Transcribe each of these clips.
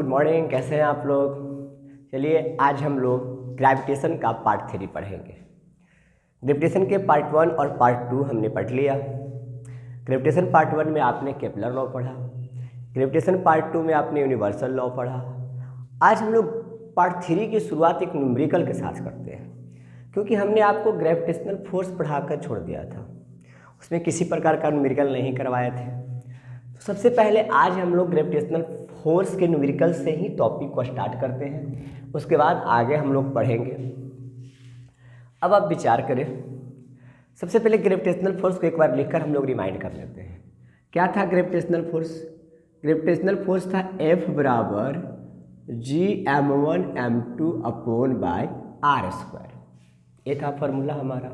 Good morning. कैसे हैं आप लोग? चलिए आज हम लोग ग्रेविटेशन का पार्ट 3 पढ़ेंगे। ग्रेविटेशन के पार्ट 1 और पार्ट 2 हमने पढ़ लिया। ग्रेविटेशन पार्ट 1 में आपने केपलर लॉ पढ़ा, ग्रेविटेशन पार्ट 2 में आपने यूनिवर्सल लॉ पढ़ा। आज हम लोग पार्ट 3 की शुरुआत एक न्यूमेरिकल के साथ करते हैं, क्योंकि हमने आपको ग्रेविटेशनल फोर्स पढ़ाकर छोड़ दिया था, उसमें किसी प्रकार का न्यूमेरिकल नहीं करवाए थे। तो सबसे पहले आज हम लोग ग्रेविटेशनल फोर्स के न्यूमेरिकल से ही टॉपिक को स्टार्ट करते हैं, उसके बाद आगे हम लोग पढ़ेंगे। अब आप विचार करें, सबसे पहले ग्रेविटेशनल फोर्स को एक बार लिखकर हम लोग रिमाइंड कर लेते हैं। क्या था ग्रेविटेशनल फोर्स? ग्रेविटेशनल फोर्स था F बराबर G(m1 m2) upon bye r²। ये था फॉर्मूला हमारा,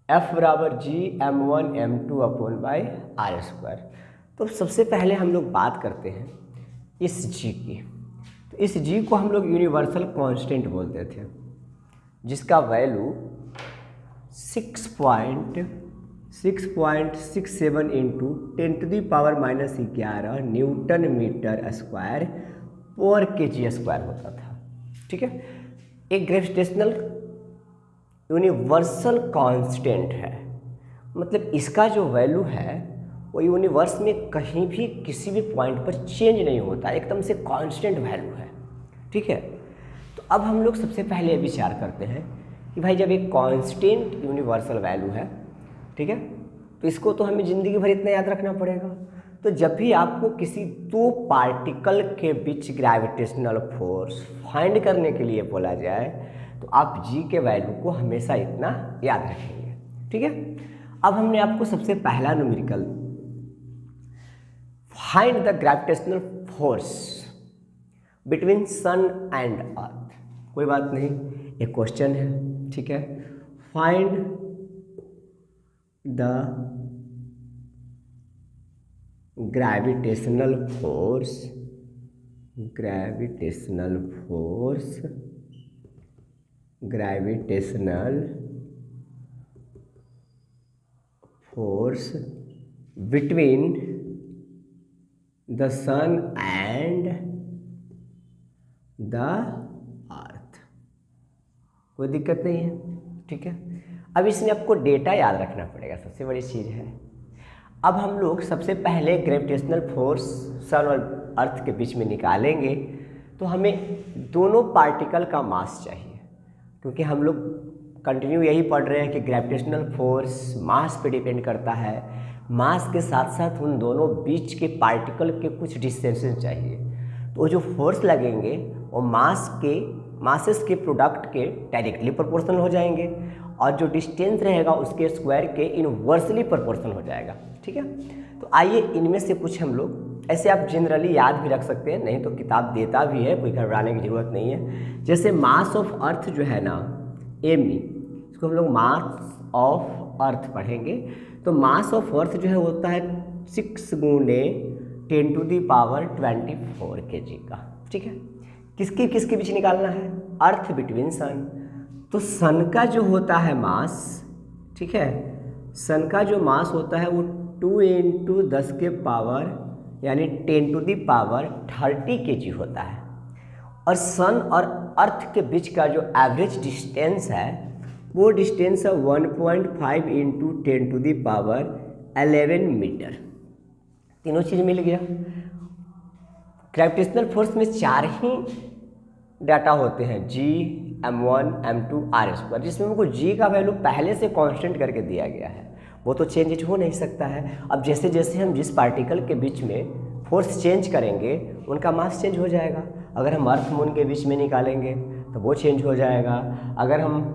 F बराबर G(m1 m2) upon bye r²। तो सबसे पहले हम लोग बात करते हैं इस G की। तो इस G को हम लोग यूनिवर्सल कांस्टेंट बोलते थे, जिसका value 6.67 into 10⁻11 newton metre square पर kg स्क्वायर होता था। ठीक है, एक ग्रेविटेशनल यूनिवर्सल कांस्टेंट है, मतलब इसका जो वैल्यू है वो यूनिवर्स में कहीं भी किसी भी पॉइंट पर चेंज नहीं होता, एकदम से कांस्टेंट वैल्यू है। ठीक है, तो अब हम लोग सबसे पहले विचार करते हैं कि भाई जब एक कांस्टेंट यूनिवर्सल वैल्यू है, ठीक है, तो इसको तो हमें ज़िंदगी भर इतना याद रखना पड़ेगा। तो जब भी आपको किसी दो पार्टिकल के बीच ग्रेविटेशनल फोर्स फाइंड करने के लिए बोला जाए तो आप जी के वैल्यू को हमेशा इतना याद रखेंगे। ठीक है, अब हमने आपको सबसे पहला numerical find the gravitational force between sun and earth. कोई बात नहीं, एक क्वेश्चन है। ठीक है, find the gravitational force between the sun and the earth. कोई दिक्कत नहीं है। ठीक है, अब इसमें आपको डेटा याद रखना पड़ेगा, सबसे बड़ी चीज़ है। अब हम लोग सबसे पहले ग्रेविटेशनल फोर्स सन और अर्थ के बीच में निकालेंगे, तो हमें दोनों पार्टिकल का मास चाहिए, क्योंकि हम लोग कंटिन्यू यही पढ़ रहे हैं कि ग्रेविटेशनल फोर्स मास पे डिपेंड करता है। मास के साथ साथ उन दोनों बीच के पार्टिकल के कुछ डिस्टेंसेस चाहिए, तो जो फोर्स लगेंगे वो मासेस के प्रोडक्ट के डायरेक्टली प्रोपोर्शनल हो जाएंगे, और जो डिस्टेंस रहेगा उसके स्क्वायर के इनवर्सली प्रोपोर्शनल हो जाएगा। ठीक है, तो आइए इनमें से कुछ हम लोग, ऐसे आप जनरली याद भी रख सकते हैं, नहीं तो किताब देता भी है, कोई घबराने की ज़रूरत नहीं है। जैसे मास ऑफ अर्थ जो है ना, एम, इसको हम लोग मास ऑफ अर्थ पढ़ेंगे। तो मास ऑफ अर्थ जो है होता है 6 × 10⁻24 kg का। ठीक है, किसके बीच निकालना है? अर्थ बिटवीन सन। तो सन का जो होता है मास, ठीक है, सन का जो मास होता है वो 2 × 10⁻, यानी 10⁻30 kg होता है। और सन और अर्थ के बीच का जो एवरेज डिस्टेंस है वो डिस्टेंस है 1.5 × 10⁻11 मीटर। तीनों चीज़ मिल गया। ग्रेविटेशनल फोर्स में 4 ही डाटा होते हैं, G(m1 m2 r²), जिसमें हमको G का वैल्यू पहले से कांस्टेंट करके दिया गया है, वो तो चेंज हो नहीं सकता है। अब जैसे जैसे हम जिस पार्टिकल के बीच में फोर्स चेंज करेंगे उनका मास चेंज हो जाएगा। अगर हम अर्थ मून के बीच में निकालेंगे तो वो चेंज हो जाएगा, अगर हम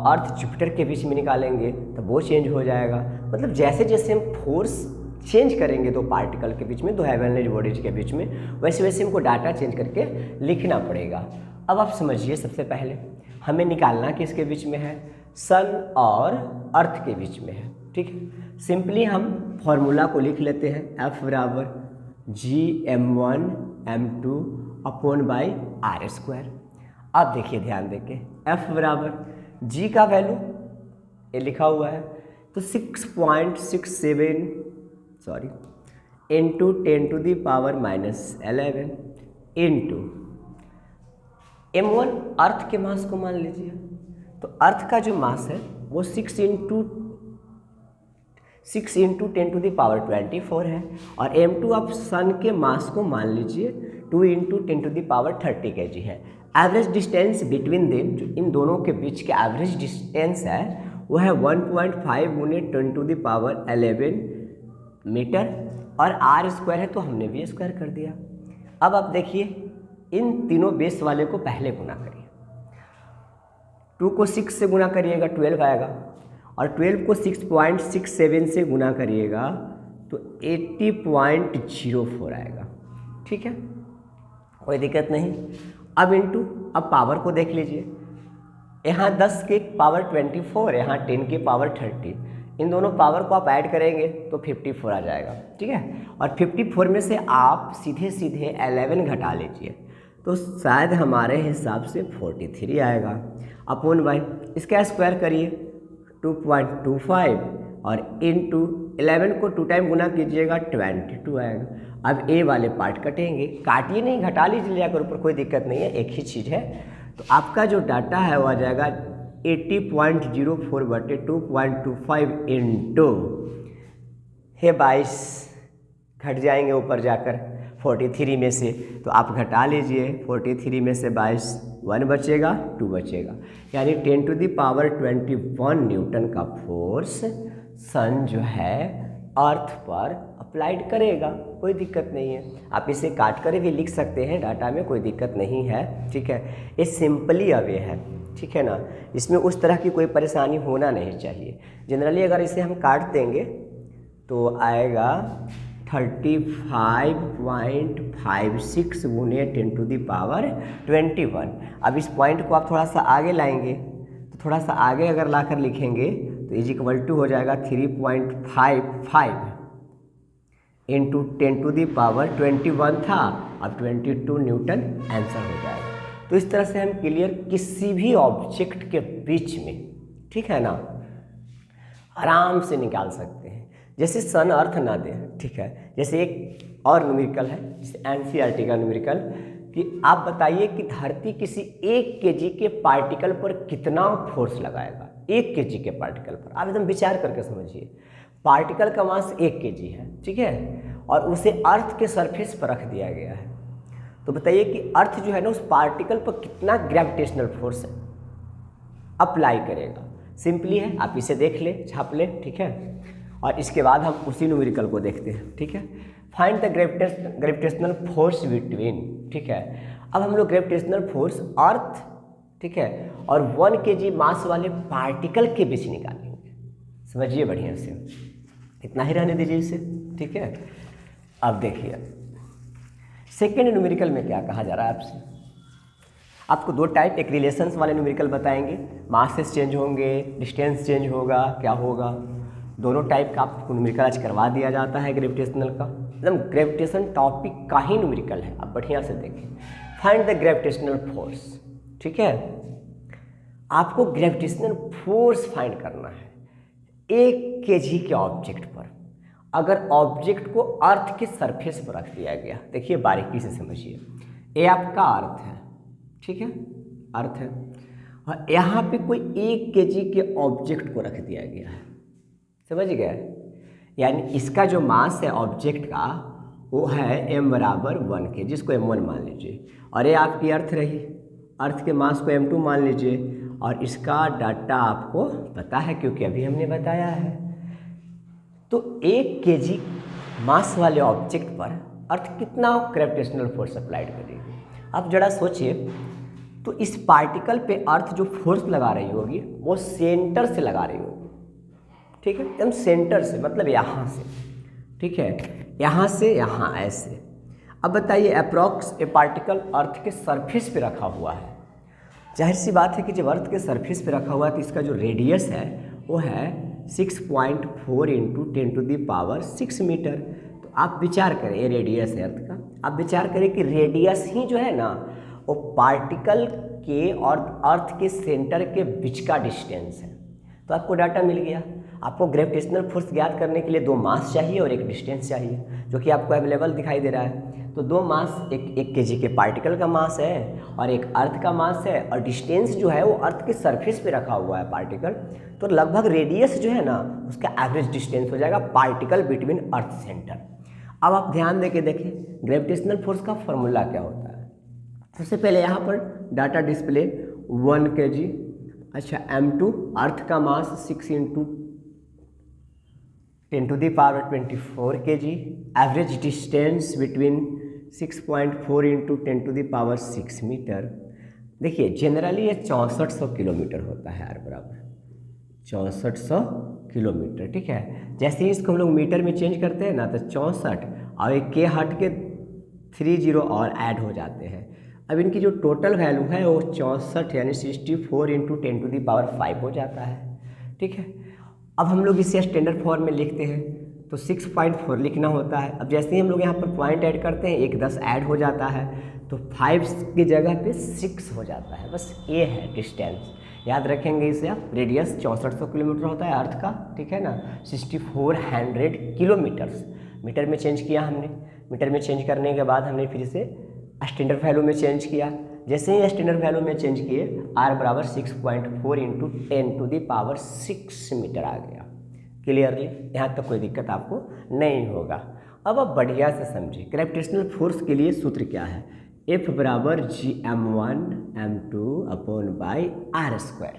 अर्थ जुपिटर के बीच में निकालेंगे तो वो चेंज हो जाएगा। मतलब जैसे जैसे हम फोर्स चेंज करेंगे दो पार्टिकल के बीच में, दो हेवनली बॉडीज के बीच में, वैसे वैसे हमको डाटा चेंज करके लिखना पड़ेगा। अब आप समझिए, सबसे पहले हमें निकालना किसके बीच में है? सन और अर्थ के बीच में है। ठीक है, सिंपली हम फॉर्मूला को लिख लेते हैं, F बराबर G(m1 m2) upon by r²। अब देखिए ध्यान देके, F बराबर G का वैल्यू ये लिखा हुआ है, तो 6.67 इंटू 10⁻11 इंटू m1 अर्थ के मास को मान लीजिए। तो अर्थ का जो मास है वो 6 इंटू 10⁻24 है, और m2 आप सन के मास को मान लीजिए 2 इंटू 10⁻30 kg है। एवरेज डिस्टेंस बिटवीन देम, जो इन दोनों के बीच के एवरेज डिस्टेंस है वो है 1.5 × 10⁻11 मीटर, और r स्क्वायर है तो हमने भी स्क्वायर कर दिया। अब आप देखिए इन तीनों बेस वाले को पहले गुना करिए। 2 को 6 से गुना करिएगा 12 आएगा, और 12 को 6.67 से गुना करिएगा तो 80.04 आएगा। ठीक है, कोई दिक्कत नहीं। अब इंटू, अब पावर को देख लीजिए, यहाँ 10 की पावर 24, यहाँ 10 की पावर 30, इन दोनों पावर को आप ऐड करेंगे तो 54 आ जाएगा। ठीक है, और 54 में से आप सीधे सीधे 11 घटा लीजिए तो शायद हमारे हिसाब से 43 आएगा। अपॉन बाई इसका स्क्वायर करिए 2.25, और इंटू 11 को 2 टाइम गुना कीजिएगा 22 आएगा। अब ए वाले पार्ट कटेंगे, काटिए नहीं, घटा लीजिए अगर ऊपर, कोई दिक्कत नहीं है, एक ही चीज़ है। तो आपका जो डाटा है वो आ जाएगा 80.04/2.25 इंटू है 22, घट जाएंगे ऊपर जाकर 43 में से, तो आप घटा लीजिए 43 में से 22, 1 बचेगा 2 बचेगा, यानी 10⁻21 न्यूटन का फोर्स सन जो है अर्थ पर अप्लाइड करेगा। कोई दिक्कत नहीं है, आप इसे काट कर भी लिख सकते हैं डाटा में, कोई दिक्कत नहीं है। ठीक है, ये सिंपली अवे है। ठीक है ना, इसमें उस तरह की कोई परेशानी होना नहीं चाहिए। जनरली अगर इसे हम काट देंगे तो आएगा 35.56 × 10⁻21। अब इस पॉइंट को आप थोड़ा सा आगे लाएंगे, तो थोड़ा सा आगे अगर लाकर लिखेंगे तो = हो जाएगा 3.55 इंटू 10⁻21 था, अब 22 न्यूटन आंसर हो जाएगा। तो इस तरह से हम क्लियर किसी भी ऑब्जेक्ट के बीच में, ठीक है ना, आराम से निकाल सकते हैं। जैसे सन अर्थ ना दे, ठीक है, जैसे एक और न्यूमेरिकल है, जैसे एनसीईआरटी का न्यूमेरिकल, कि आप बताइए कि धरती किसी 1 केजी के पार्टिकल पर कितना फोर्स लगाएगा। 1 केजी के पार्टिकल पर आप एकदम विचार करके समझिए, पार्टिकल का मास 1 केजी है, ठीक है, और उसे अर्थ के सरफेस पर रख दिया गया है। तो बताइए कि अर्थ जो है ना उस पार्टिकल पर कितना ग्रेविटेशनल फोर्स अप्लाई करेगा। सिंपली है, आप इसे देख ले, छाप ले, ठीक है, और इसके बाद हम उसी न्यूमेरिकल को देखते हैं। ठीक है, find the gravitational force between, ठीक है। अब हम लोग ग्रेविटेशनल फोर्स अर्थ, ठीक है, और 1 केजी मास वाले पार्टिकल के बीच निकालेंगे। समझिए बढ़िया से, इतना ही रहने दीजिए इसे, ठीक है। अब देखिए सेकेंड न्यूमेरिकल में क्या कहा जा रहा है आपसे। आपको 2 टाइप, एक रिलेशंस वाले न्यूमेरिकल बताएंगे, मासेस चेंज होंगे, डिस्टेंस चेंज होगा, क्या होगा, दोनों टाइप का आपको न्यूमेरिकल आज करवा दिया जाता है ग्रेविटेशनल का। एकदम ग्रेविटेशन टॉपिक का ही न्यूमेरिकल है, आप बढ़िया से देखें। फाइंड द ग्रेविटेशनल फोर्स, ठीक है, आपको ग्रेविटेशनल फोर्स फाइंड करना है 1 केजी के ऑब्जेक्ट पर। अगर ऑब्जेक्ट को अर्थ के सरफेस पर रख दिया गया, देखिए बारीकी से समझिए, ये आपका अर्थ है, ठीक है, अर्थ है, और यहाँ पे कोई 1 केजी के ऑब्जेक्ट को रख दिया गया है, समझ गए, यानी इसका जो मास है ऑब्जेक्ट का वो है m = 1 के, जिसको m1 मान लीजिए, और ये आपकी अर्थ रही, अर्थ के मास को m2 मान लीजिए, और इसका डाटा आपको पता है क्योंकि अभी हमने बताया है। तो 1 केजी मास वाले ऑब्जेक्ट पर अर्थ कितना ग्रेविटेशनल फोर्स अप्लाइड करेगी। आप जरा सोचिए, तो इस पार्टिकल पे अर्थ जो फोर्स लगा रही होगी वो सेंटर से लगा रही होगी, ठीक है, एकदम सेंटर से, मतलब यहाँ से, ठीक है, यहाँ से यहाँ ऐसे। अब बताइए अप्रॉक्स ए पार्टिकल अर्थ के सरफेस पे रखा हुआ है, जाहिर सी बात है कि जब अर्थ के सरफेस पे रखा हुआ है तो इसका जो रेडियस है वो है 6.4 × 10⁻6 मीटर। तो आप विचार करें, ये रेडियस है अर्थ का, आप विचार करें कि रेडियस ही जो है ना वो पार्टिकल के और अर्थ के सेंटर के बीच का डिस्टेंस है। तो आपको डाटा मिल गया। आपको ग्रेविटेशनल फोर्स ज्ञात करने के लिए 2 मास चाहिए और एक डिस्टेंस चाहिए, जो कि आपको अवेलेबल दिखाई दे रहा है। तो 2 मास, एक केजी के पार्टिकल का मास है और एक अर्थ का मास है, और डिस्टेंस जो है वो अर्थ के सरफेस पे रखा हुआ है पार्टिकल। तो लगभग रेडियस जो है ना उसका एवरेज डिस्टेंस हो जाएगा पार्टिकल बिटवीन अर्थ सेंटर। अब आप ध्यान देके देखिए ग्रेविटेशनल फोर्स का फॉर्मूला क्या होता है। सबसे पहले यहाँ पर डाटा डिस्प्ले 1 kg, अच्छा m2 अर्थ का mass 6 × 10⁻24 kg, average distance between 6.4 × 10⁻6 metre. देखिए जनरली ये 6400 किलोमीटर होता है R बराबर 6400 किलोमीटर, ठीक है। जैसे ही इसको हम लोग मीटर में चेंज करते हैं ना तो 64 और एक के हट के 30 और ऐड हो जाते हैं। अब इनकी जो टोटल वैल्यू है वो 64 यानी 64 × 10⁵ हो जाता है, ठीक है। अब हम लोग इसे स्टैंडर्ड फॉर्म में लिखते हैं तो 6.4 लिखना होता है। अब जैसे ही हम लोग यहाँ पर पॉइंट ऐड करते हैं 1 10 ऐड हो जाता है तो 5 की जगह पे 6 हो जाता है, बस ये है डिस्टेंस। याद रखेंगे इसे आप। रेडियस 6400 किलोमीटर होता है अर्थ का, ठीक है ना। 6400 किलोमीटर्स मीटर में चेंज किया हमने। मीटर में चेंज करने के बाद हमने फिर से स्टैंडर्ड वैल्यू में चेंज किया। जैसे ही स्टैंडर्ड वैल्यू में चेंज किए R बराबर 6.4 × 10⁻6 मीटर आ गया। क्लियरली, यहाँ तक कोई दिक्कत आपको नहीं होगा। अब आप बढ़िया से समझिए ग्रेविटेशनल फोर्स के लिए सूत्र क्या है। F बराबर Gm1 m2 /r²।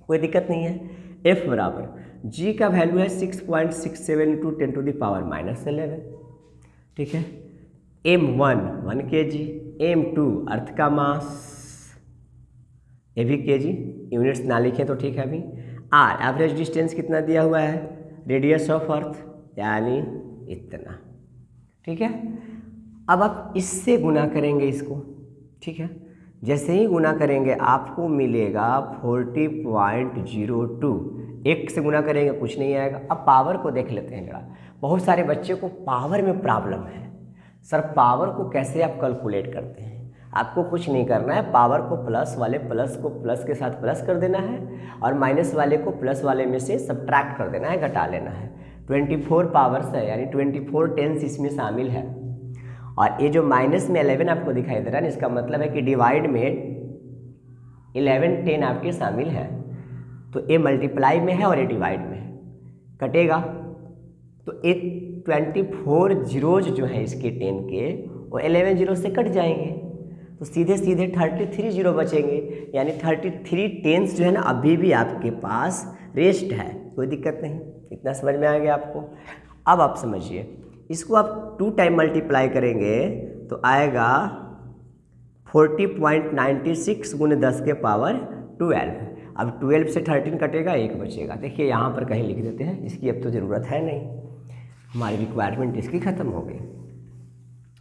कोई दिक्कत नहीं है। F बराबर G का वैल्यू है 6.67 × 10⁻11, ठीक है। m1 1 kg, m2 अर्थ का मास, ये भी kg, यूनिट्स ना लिखें तो ठीक है। अभी R एवरेज डिस्टेंस कितना दिया हुआ है, रेडियस ऑफ अर्थ यानी इतना, ठीक है। अब आप इससे गुना करेंगे इसको, ठीक है। जैसे ही गुना करेंगे आपको मिलेगा 40.02। 1 से गुना करेंगे कुछ नहीं आएगा। अब पावर को देख लेते हैं जरा। बहुत सारे बच्चे को पावर में प्रॉब्लम है। सर पावर को कैसे आप कैलकुलेट करते हैं? आपको कुछ नहीं करना है, पावर को प्लस वाले प्लस को प्लस के साथ प्लस कर देना है और माइनस वाले को प्लस वाले में से सब्ट्रैक्ट कर देना है, घटा लेना है। 24 पावर्स है यानी 24 टेंस इसमें शामिल है। और ये जो माइनस में 11 आपको दिखाई दे रहा है ना, इसका मतलब है कि डिवाइड में 11 10 आपके शामिल है। तो ये मल्टीप्लाई में है और ये डिवाइड में है, कटेगा तो एक 24 जीरोज जो है इसके 10 के वो 11 जीरो से कट जाएंगे तो सीधे सीधे 33 जीरो बचेंगे, यानी 33 टेंस जो है ना अभी भी आपके पास रेस्ट है। कोई दिक्कत नहीं, इतना समझ में आ गया आपको। अब आप समझिए इसको आप 2 टाइम मल्टीप्लाई करेंगे तो आएगा 40.96 × 10⁻12। अब 12 से 13 कटेगा, 1 बचेगा। देखिए यहाँ पर कहीं लिख देते हैं, इसकी अब तो ज़रूरत है नहीं, हमारी रिक्वायरमेंट इसकी ख़त्म हो गई।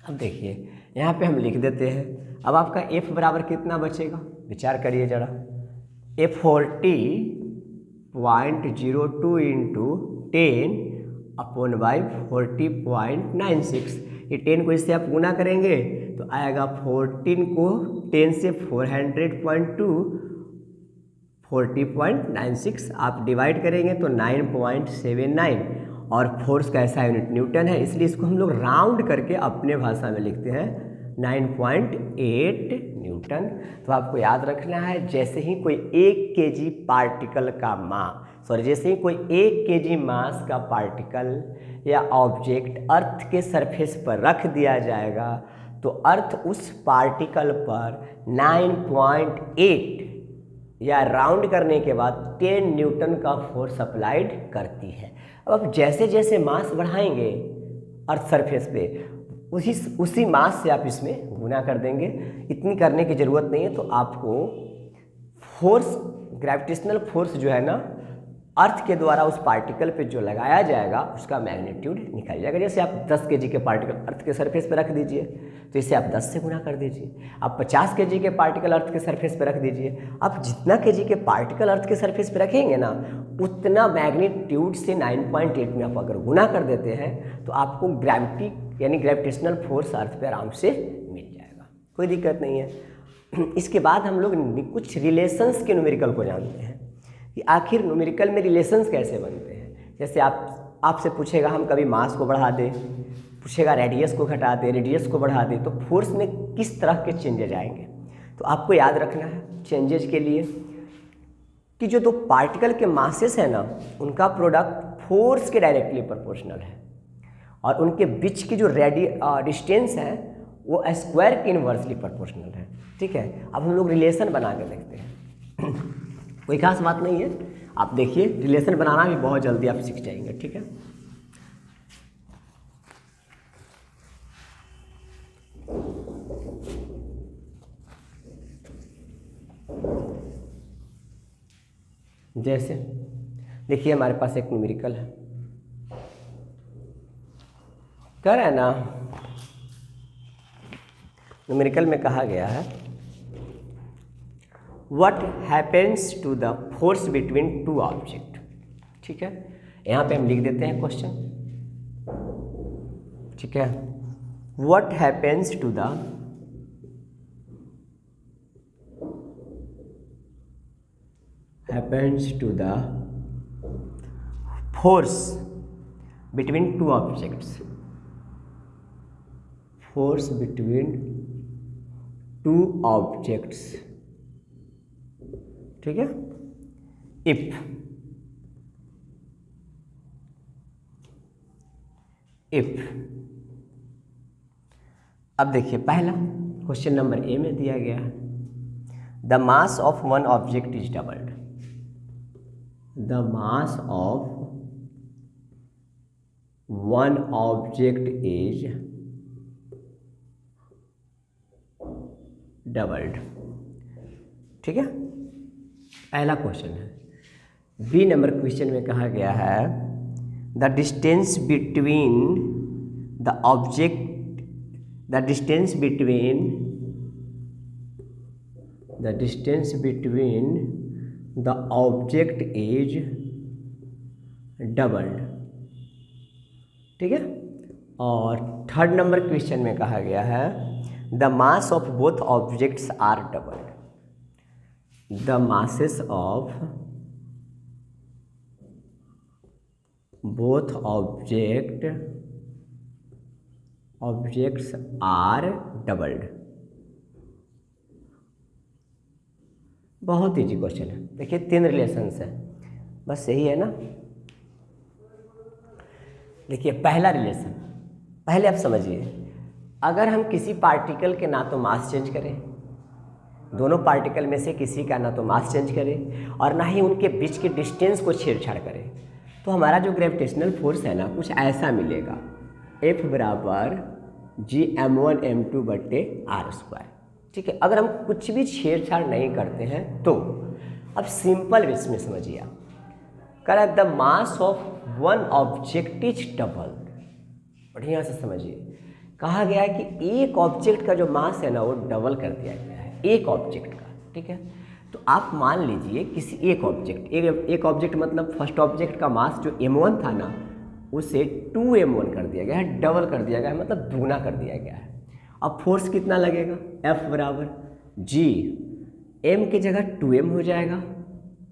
अब देखिए यहाँ पे हम लिख देते हैं। अब आपका F बराबर कितना बचेगा, विचार करिए ज़रा। F 40.02 × 10/40.96। ये 10 को इससे आप गुना करेंगे तो आएगा 14 को 10 से 400.2 40.96 आप डिवाइड करेंगे तो 9.79 और फोर्स का ऐसा यूनिट न्यूटन है, इसलिए इसको हम लोग राउंड करके अपने भाषा में लिखते हैं 9.8 न्यूटन। तो आपको याद रखना है जैसे ही कोई 1 kg पार्टिकल का मास, जैसे ही कोई 1 kg मास का पार्टिकल या ऑब्जेक्ट अर्थ के सरफेस पर रख दिया जाएगा तो अर्थ उस पार्टिकल पर 9.8 या राउंड करने के बाद 10 न्यूटन का फोर्स अप्लाइड करती है। अब जैसे जैसे मास बढ़ाएंगे अर्थ सरफेस पे उसी मास से आप इसमें गुना कर देंगे। इतनी करने की ज़रूरत नहीं है। तो आपको फोर्स, ग्रेविटेशनल फोर्स जो है ना अर्थ के द्वारा उस पार्टिकल पे जो लगाया जाएगा उसका मैग्नीट्यूड निकल जाएगा। जैसे आप 10 kg के पार्टिकल अर्थ के सरफेस पे रख दीजिए तो इसे आप 10 से गुना कर दीजिए। आप 50 kg के पार्टिकल अर्थ के सरफेस पे रख दीजिए। आप जितना kg के पार्टिकल अर्थ के सरफेस पे रखेंगे ना उतना मैग्नीट्यूड से 9.8 में आप अगर गुना कर देते हैं तो आपको ग्रेविटी यानी ग्रेविटेशनल फोर्स अर्थ पे आराम से मिल जाएगा, कोई दिक्कत नहीं है। इसके बाद हम लोग कुछ रिलेशंस के न्यूमेरिकल को जानते हैं कि आखिर न्यूमेरिकल में रिलेशंस कैसे बनते हैं। जैसे आपसे पूछेगा हम कभी मास को बढ़ा दें, पूछेगा रेडियस को घटा दे, रेडियस को बढ़ा दे, तो फोर्स में किस तरह के चेंजेज आएंगे। तो आपको याद रखना है चेंजेज के लिए कि जो दो पार्टिकल के मासेस है ना, उनका प्रोडक्ट फोर्स के डायरेक्टली प्रोपोर्शनल है और उनके बीच की जो डिस्टेंस है वो स्क्वायर के इनवर्सली प्रोपोर्शनल है। ठीक है, अब हम लोग रिलेशन बना के देखते हैं। कोई खास बात नहीं है, आप देखिए रिलेशन बनाना भी बहुत जल्दी आप सीख जाएंगे। ठीक है, जैसे देखिए हमारे पास एक न्यूमेरिकल है, कर है ना, न्यूमेरिकल में कहा गया है what happens to the force between two object. ठीक है, यहाँ पे हम लिख देते हैं क्वेश्चन। ठीक है, what happens to the force between two objects, force between two objects. ठीक है, इफ अब देखिए पहला क्वेश्चन नंबर ए में दिया गया है the mass of one object is doubled. The mass of one object is doubled. ठीक है, पहला क्वेश्चन है। बी नंबर क्वेश्चन में कहा गया है the distance between the object the distance between the object is doubled। ठीक है, और थर्ड नंबर क्वेश्चन में कहा गया है the mass of both objects are doubled. द masses of both objects are doubled। बहुत इजी क्वेश्चन है। देखिए 3 रिलेशंस है, बस यही है ना। देखिए पहला रिलेशन, पहले आप समझिए, अगर हम किसी पार्टिकल के ना तो मास चेंज करें, दोनों पार्टिकल में से किसी का ना तो मास चेंज करें और ना ही उनके बीच के डिस्टेंस को छेड़छाड़ करें, तो हमारा जो ग्रेविटेशनल फोर्स है ना कुछ ऐसा मिलेगा F बराबर Gm1m2/r²। ठीक है, अगर हम कुछ भी छेड़छाड़ नहीं करते हैं तो अब सिंपल वे में समझिए आप, कह the mass of one object is doubled. बढ़िया से समझिए, कहा गया है कि एक ऑब्जेक्ट का जो मास है ना वो डबल कर दिया गया है एक ऑब्जेक्ट का। ठीक है, तो आप मान लीजिए किसी एक ऑब्जेक्ट मतलब फर्स्ट ऑब्जेक्ट का मास जो m1 था ना उसे 2m1 कर दिया गया है, डबल कर दिया गया है, मतलब दुगना कर दिया गया है। अब फोर्स कितना लगेगा, F बराबर G, m की जगह 2m हो जाएगा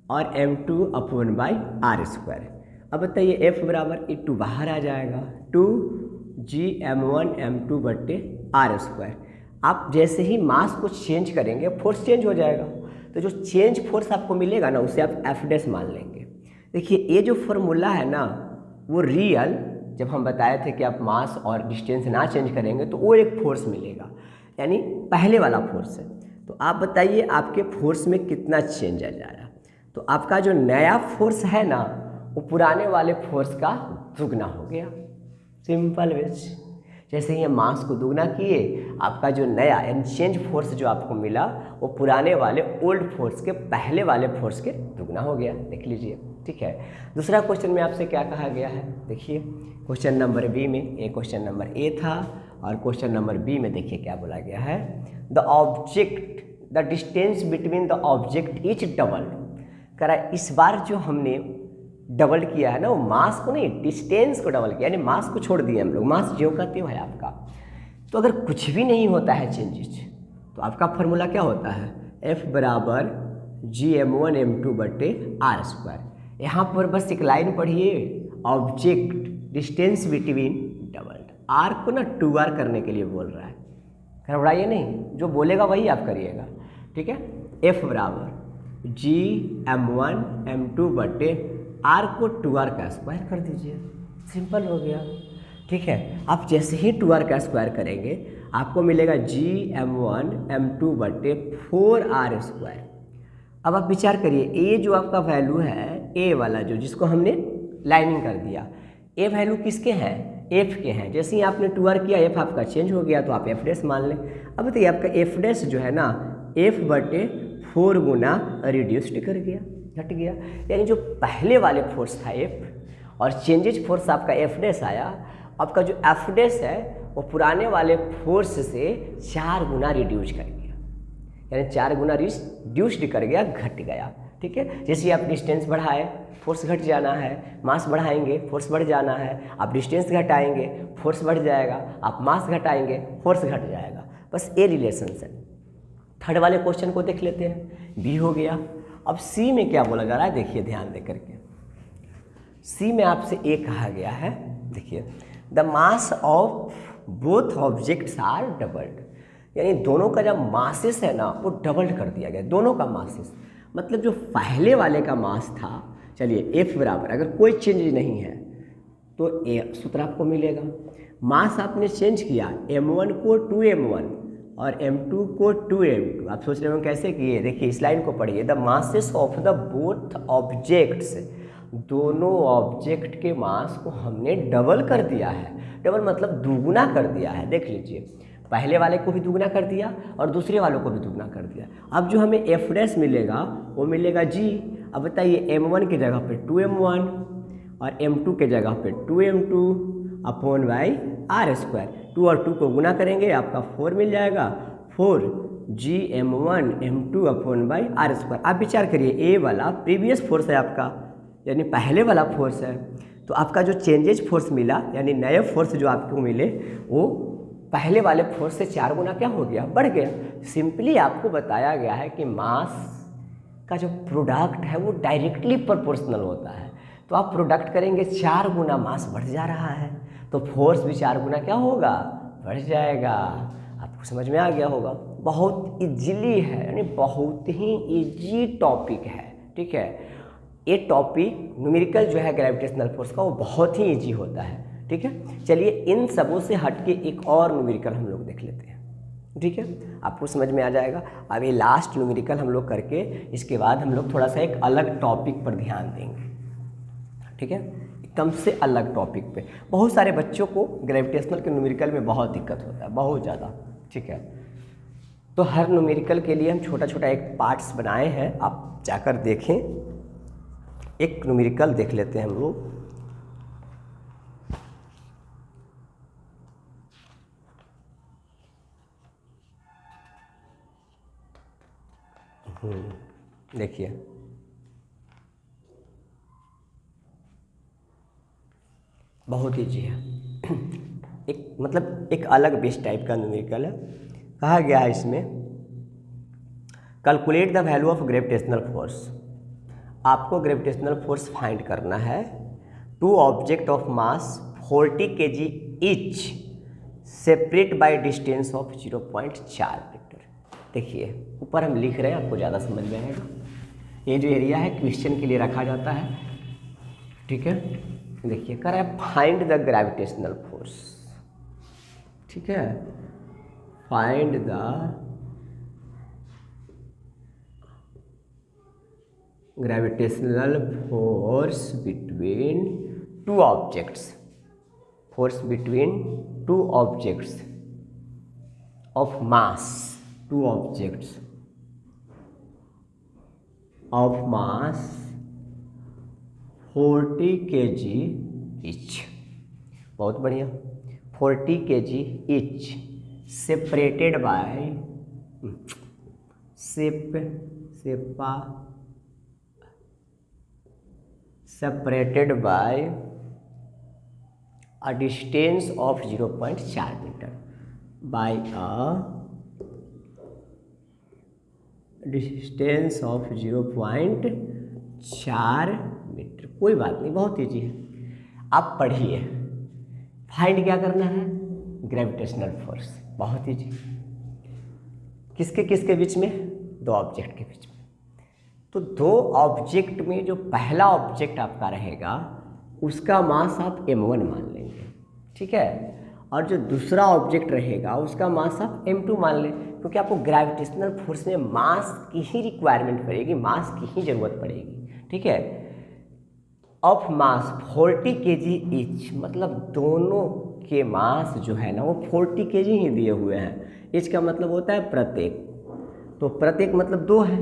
और m2/r²। अब बताइए F बराबर ये 2 बाहर आ जाएगा, 2Gm1m2/r²। आप जैसे ही मास को चेंज करेंगे फोर्स चेंज हो जाएगा, तो जो चेंज फोर्स आपको मिलेगा ना उसे आप F' मान लेंगे। देखिए ये जो फॉर्मूला है ना वो रियल, जब हम बताए थे कि आप मास और डिस्टेंस ना चेंज करेंगे तो वो एक फोर्स मिलेगा, यानी पहले वाला फोर्स है। तो आप बताइए आपके फोर्स में कितना चेंज आ जाएगा। तो आपका जो नया फोर्स है ना वो पुराने वाले फोर्स का दुगना हो गया। सिंपल वेज, जैसे ही मास को दुगना किए आपका जो नया यानी चेंज फोर्स जो आपको मिला वो पुराने वाले ओल्ड फोर्स के पहले वाले फोर्स के दुगना हो गया। देख लीजिए। ठीक है, दूसरा क्वेश्चन में आपसे क्या कहा गया है, देखिए क्वेश्चन नंबर बी में, एक क्वेश्चन नंबर ए था और क्वेश्चन नंबर बी में देखिए क्या बोला गया है, the distance between the object is doubled. कह रहा है इस बार जो हमने डबल किया है ना वो मास को नहीं डिस्टेंस को डबल किया, यानी मास को छोड़ दिए हम लोग, मास जो का त्यों है आपका। तो अगर कुछ भी नहीं होता है चेंजेस तो आपका फॉर्मूला क्या होता है, F बराबर Gm1m2/r²। यहाँ पर बस एक लाइन पढ़िए, object distance between double, R को ना 2r करने के लिए बोल रहा है, घबराइए नहीं, जो बोलेगा वही आप करिएगा, ठीक है। F बराबर Gm1m2/r को 2r का स्क्वायर कर दीजिए, सिंपल हो गया, ठीक है। आप जैसे ही 2r का स्क्वायर करेंगे आपको मिलेगा Gm1m2/4r²। अब आप विचार करिए, ए जो आपका वैल्यू है, ए वाला जो जिसको हमने लाइनिंग कर दिया, ए वैल्यू किसके हैं, एफ के हैं। जैसे ही आपने 2r किया, एफ आपका चेंज हो गया तो आप एफ डैश मान लें। अब बताइए आपका एफ डैश जो है ना F/4 गुना रिड्यूस्ड कर गया, घट गया, यानी जो पहले वाले फोर्स था एफ और चेंजेज फोर्स आपका एफ डैश आया, आपका जो एफ डैश है वो पुराने वाले फोर्स से 4 गुना रिड्यूस कर गया, यानी 4 गुना रिड्यूस्ड कर गया, घट गया, ठीक है। जैसे आप डिस्टेंस बढ़ाए फोर्स घट जाना है, मास बढ़ाएंगे फोर्स बढ़ जाना है, आप डिस्टेंस घटाएंगे फोर्स बढ़ जाएगा, आप मास घटाएंगे फोर्स घट जाएगा, बस ये रिलेशन है। थर्ड वाले क्वेश्चन को देख लेते हैं, बी हो गया। अब सी में क्या बोला जा रहा है, देखिए ध्यान दे करके। सी में आपसे ए कहा गया है, देखिए the mass of both objects are doubled, यानी दोनों का जब मासेस है ना वो डबल्ड कर दिया गया, दोनों का मासेस, मतलब जो पहले वाले का मास था, चलिए एफ बराबर, अगर कोई चेंज नहीं है तो ए सूत्र आपको मिलेगा। मास आपने चेंज किया, m1 को 2m1 और m2 को 2m2। आप सोच रहे हो कैसे किए, देखिए इस लाइन को पढ़िए, the masses of the both objects, दोनों ऑब्जेक्ट के मास को हमने डबल कर दिया है, डबल मतलब दुगुना कर दिया है। देख लीजिए, पहले वाले को भी दुगुना कर दिया और दूसरे वालों को भी दुगुना कर दिया। अब जो हमें एफ डैश मिलेगा वो मिलेगा जी। अब बताइए m1 की जगह पे 2m1 और m2 के जगह पे 2m2/r²। 2 और 2 को गुना करेंगे आपका 4 मिल जाएगा, 4 Gm1m2/r²। आप विचार करिए, ए वाला प्रीवियस फोर्स है आपका, यानी पहले वाला फोर्स है, तो आपका जो चेंजेज फोर्स मिला, यानी नए फोर्स जो आपको मिले, वो पहले वाले फोर्स से 4 गुना क्या हो गया, बढ़ गया। सिंपली आपको बताया गया है कि मास का जो प्रोडक्ट है वो डायरेक्टली प्रोपोर्शनल होता है, तो आप प्रोडक्ट करेंगे 4 गुना मास बढ़ जा रहा है, तो फोर्स भी 4 गुना क्या होगा, बढ़ जाएगा। आपको समझ में आ गया होगा, बहुत इजीली है, यानी बहुत ही इजी टॉपिक है, ठीक है। ये टॉपिक न्यूमेरिकल जो है ग्रेविटेशनल फोर्स का वो बहुत ही इजी होता है, ठीक है। चलिए इन सबों से हट के एक और न्यूमेरिकल हम लोग देख लेते हैं, ठीक है, आपको समझ में आ जाएगा। अब ये लास्ट न्यूमेरिकल हम लोग करके इसके बाद हम लोग थोड़ा सा एक अलग टॉपिक पर ध्यान देंगे, ठीक है, एकदम से अलग टॉपिक पे। बहुत सारे बच्चों को ग्रेविटेशनल के न्यूमेरिकल में बहुत दिक्कत होता है, बहुत ज़्यादा, ठीक है। तो हर न्यूमेरिकल के लिए हम छोटा छोटा एक पार्ट्स बनाए हैं, आप जाकर देखें। एक न्यूमेरिकल देख लेते हैं हम लोग। देखिए बहुत ईजी है, एक मतलब एक अलग बेस टाइप का न्यूमेरिकल है। कहा गया है इसमें, calculate the value of gravitational force. आपको ग्रेविटेशनल फोर्स फाइंड करना है। 2 object of mass 40 kg each separate by distance of 0.4 metre. देखिए ऊपर हम लिख रहे हैं, आपको ज़्यादा समझ में आएगा। ये जो एरिया है क्वेश्चन के लिए रखा जाता है, ठीक है। देखिए कर रहा है फाइंड द ग्रेविटेशनल फोर्स, ठीक है, find the gravitational force between 2 objects, force between 2 objects of mass, 2 objects of mass 40 kg each. बहुत बढ़िया, 40 kg each separated by separated by a distance of 0.4 metre by a distance of 0.4 metre. कोई बात नहीं, बहुत easy है, आप पढ़िए। Find क्या करना है, ग्रेविटेशनल फोर्स, बहुत ईजी। किसके किसके बीच में, दो ऑब्जेक्ट के बीच में। तो दो ऑब्जेक्ट में जो पहला ऑब्जेक्ट आपका रहेगा उसका मास आप m1 मान लेंगे, ठीक है, और जो दूसरा ऑब्जेक्ट रहेगा उसका मास आप m2 मान लें, क्योंकि आपको ग्रेविटेशनल फोर्स में मास की ही रिक्वायरमेंट पड़ेगी, मास की ही ज़रूरत पड़ेगी, ठीक है। ऑफ मास 40 kg ईच, मतलब दोनों के मास जो है ना वो 40 kg ही दिए हुए हैं। ईच का मतलब होता है प्रत्येक, तो प्रत्येक मतलब दो है,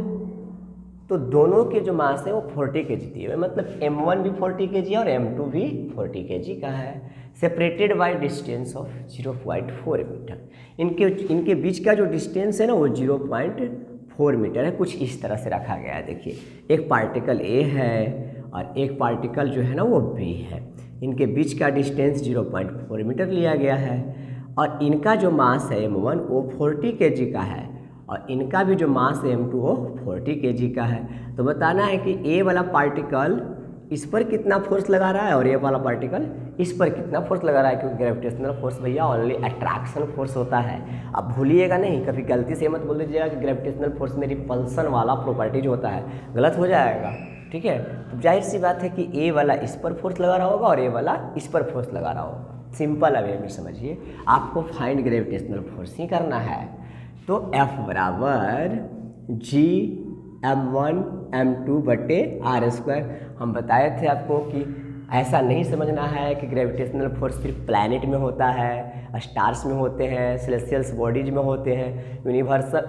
तो दोनों के जो मास है वो 40 kg दिए हुए, मतलब m1 भी 40 kg और m2 भी 40 kg का है। Separated by distance of 0.4 metre. इनके बीच का जो डिस्टेंस है ना वो 0.4 मीटर है। कुछ इस तरह से रखा गया है, देखिए एक पार्टिकल A है और एक पार्टिकल जो है ना वो B है। इनके बीच का डिस्टेंस 0.4 मीटर लिया गया है और इनका जो मास है m1 वो 40 kg का है और इनका भी जो मास है m2 वो 40 kg का है। तो बताना है कि A वाला पार्टिकल इस पर कितना फोर्स लगा रहा है और ये वाला पार्टिकल इस पर कितना फोर्स लगा रहा है, क्योंकि ग्रेविटेशनल फोर्स भैया ओनली अट्रैक्शन फोर्स होता है। अब भूलिएगा नहीं, कभी गलती से मत बोल दीजिएगा कि ग्रेविटेशनल फोर्स में रिपल्सन वाला प्रॉपर्टीज होता है, गलत हो जाएगा, ठीक है। तो जाहिर सी बात है कि ए वाला इस पर फोर्स लगा रहा होगा और ए वाला इस पर फोर्स लगा रहा होगा। सिंपल अवे में समझिए, आपको फाइंड ग्रेविटेशनल फोर्स ही करना है। तो F बराबर G m1 m2 बटे आर स्क्वायर। हम बताए थे आपको कि ऐसा नहीं समझना है कि ग्रेविटेशनल फोर्स सिर्फ प्लैनेट में होता है, स्टार्स में होते हैं, सेलेस्टियल्स बॉडीज में होते हैं, यूनिवर्सल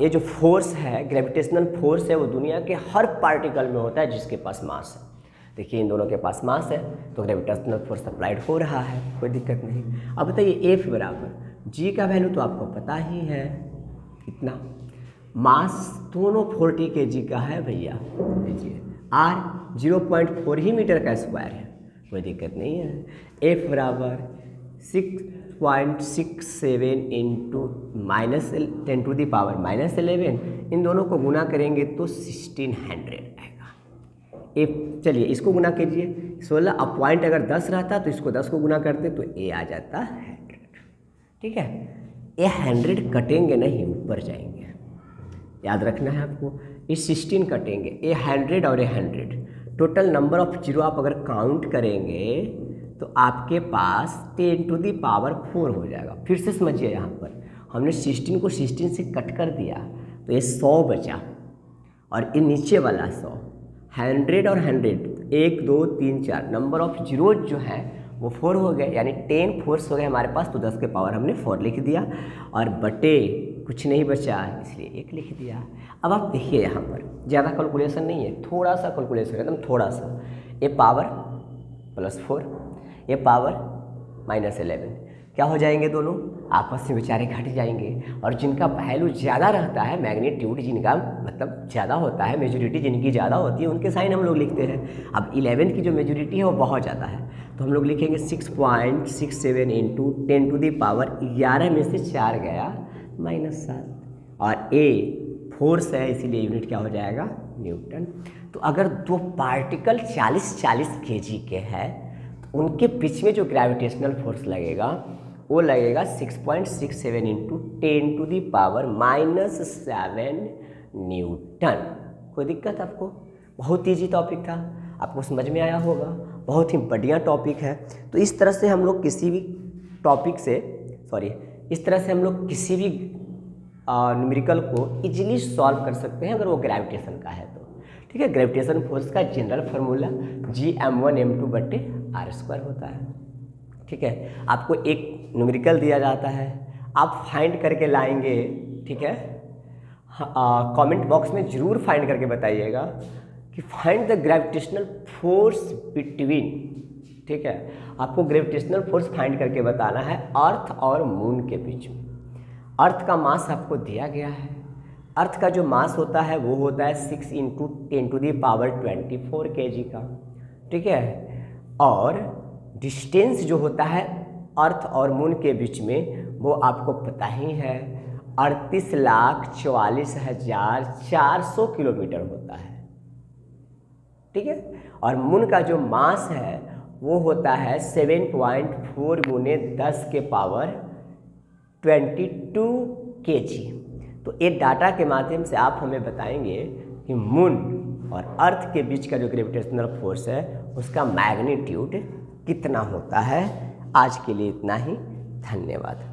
ये जो फोर्स है, ग्रेविटेशनल फोर्स है, वो दुनिया के हर पार्टिकल में होता है जिसके पास मास है। देखिए इन दोनों के पास मास है तो ग्रेविटेशनल फोर्स अप्लाइड हो रहा है, कोई दिक्कत नहीं। अब बताइए F बराबर G का वैल्यू तो आपको पता ही है कितना, मास दोनों 40 kg का है भैया, लीजिए R 0.4 ही मीटर का स्क्वायर है, कोई दिक्कत नहीं है। F बराबर 6.67 इंटू -10⁻⁻11, इन दोनों को गुना करेंगे तो 1600 आएगा। चलिए इसको गुना कीजिए, 16 अब पॉइंट अगर 10 रहता तो इसको 10 को गुना करते तो A आ जाता 100, ठीक है। ये 100 कटेंगे नहीं, ऊपर जाएंगे, याद रखना है आपको। ये 16 कटेंगे, ये 100 और ये 100, टोटल नंबर ऑफ जीरो आप अगर काउंट करेंगे तो आपके पास 10⁴ हो जाएगा। फिर से समझिए, यहाँ पर हमने 16 को 16 से कट कर दिया तो ये 100 बचा और ये नीचे वाला 100, 100 और 100, 1 2 3 4 नंबर ऑफ जीरो जो है वो 4 हो गए, यानी 10 फोर्स हो गए हमारे पास, तो 10 के पावर हमने 4 लिख दिया और बटे कुछ नहीं बचा इसलिए 1 लिख दिया। अब आप देखिए यहाँ पर ज़्यादा कैलकुलेशन नहीं है, थोड़ा सा कैलकुलेशन एकदम थोड़ा सा, ये पावर +4, ये पावर -11, क्या हो जाएंगे दोनों आपस में बेचारे घट जाएंगे। और जिनका वैल्यू ज़्यादा रहता है, मैग्नीट्यूड जिनका मतलब ज़्यादा होता है, मेजॉरिटी जिनकी ज़्यादा होती है उनके साइन हम लोग लिखते हैं। अब 11 की जो मेजॉरिटी है वो बहुत ज़्यादा है तो हम लोग लिखेंगे 6.67 इंटू 10⁻11 में से 4 गया -7 और A फोर्स है इसीलिए यूनिट क्या हो जाएगा, न्यूटन। तो अगर दो पार्टिकल 40-40 kg के हैं तो उनके बीच में जो ग्रेविटेशनल फोर्स लगेगा वो लगेगा 6.67 इंटू 10⁻⁻7 न्यूटन। कोई दिक्कत आपको? बहुत ईजी टॉपिक था, आपको समझ में आया होगा, बहुत ही बढ़िया टॉपिक है। तो इस तरह से हम लोग किसी भी टॉपिक से इस तरह से हम लोग किसी भी न्यूमेरिकल को इजीली सॉल्व कर सकते हैं अगर वो ग्रेविटेशन का है तो, ठीक है। ग्रेविटेशन फोर्स का जनरल फार्मूला Gm1m2/r² होता है, ठीक है। आपको एक न्यूमेरिकल दिया जाता है, आप फाइंड करके लाएंगे, ठीक है। कमेंट बॉक्स में ज़रूर फाइंड करके बताइएगा कि find the gravitational force between, ठीक है। आपको ग्रेविटेशनल फोर्स फाइंड करके बताना है अर्थ और मून के बीच में। अर्थ का मास आपको दिया गया है, अर्थ का जो मास होता है वो होता है 6 × 10⁻24 kg का, ठीक है। और डिस्टेंस जो होता है अर्थ और मून के बीच में वो आपको पता ही है, 38,44,400 किलोमीटर होता है। ठीक है, और मून का जो मास है वो होता है 7.4 गुने 10 के पावर 22 kg। तो ये डाटा के माध्यम से आप हमें बताएंगे कि मून और अर्थ के बीच का जो ग्रेविटेशनल फोर्स है उसका मैग्नीट्यूड कितना होता है। आज के लिए इतना ही, धन्यवाद।